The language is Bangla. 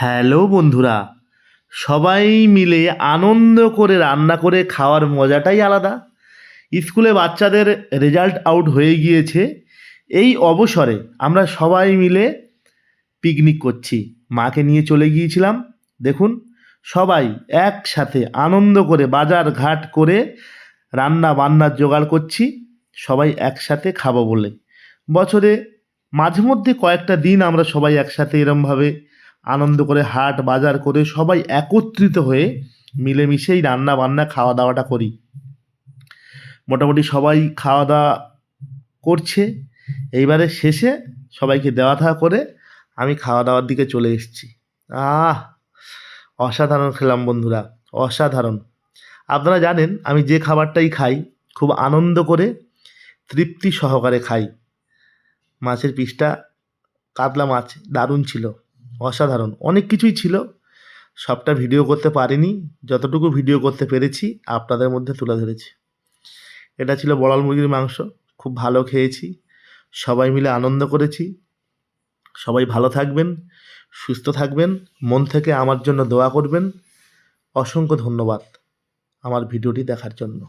হ্যালো বন্ধুরা, সবাই মিলে আনন্দ করে রান্না করে খাওয়ার মজাটাই আলাদা। স্কুলে বাচ্চাদের রেজাল্ট আউট হয়ে গিয়েছে, এই অবসরে আমরা সবাই মিলে পিকনিক করছি। মাকে নিয়ে চলে গিয়েছিলাম। দেখুন, সবাই একসাথে আনন্দ করে বাজার ঘাট করে রান্না বান্নার জোগাড় করছি, সবাই একসাথে খাবো বলে। বছরে মাঝে মধ্যে কয়েকটা দিন আমরা সবাই একসাথে এরমভাবে আনন্দ করে হাট বাজার করে সবাই একত্রিত হয়ে মিলেমিশেই রান্না বান্না খাওয়া দাওয়াটা করি। মোটামুটি সবাই খাওয়া দাওয়া করছে, এইবারে শেষে সবাইকে দেওয়া থাওয়া করে আমি খাওয়া দাওয়ার দিকে চলে এসেছি। আহ, অসাধারণ খেলাম বন্ধুরা, অসাধারণ। আপনারা জানেন আমি যে খাবারটাই খাই খুব আনন্দ করে তৃপ্তি সহকারে খাই। মাছের পিসটা কাতলা মাছ দারুণ ছিল, অসাধারণ। অনেক কিছুই ছিল, সবটা ভিডিও করতে পারিনি, যতটুকু ভিডিও করতে পেরেছি আপনাদের মধ্যে তুলে ধরেছি। এটা ছিল বড়াল মুরগির মাংস, খুব ভালো খেয়েছি, সবাই মিলে আনন্দ করেছি। সবাই ভালো থাকবেন, সুস্থ থাকবেন, মন থেকে আমার জন্য দোয়া করবেন। অসংখ্য ধন্যবাদ আমার ভিডিওটি দেখার জন্য।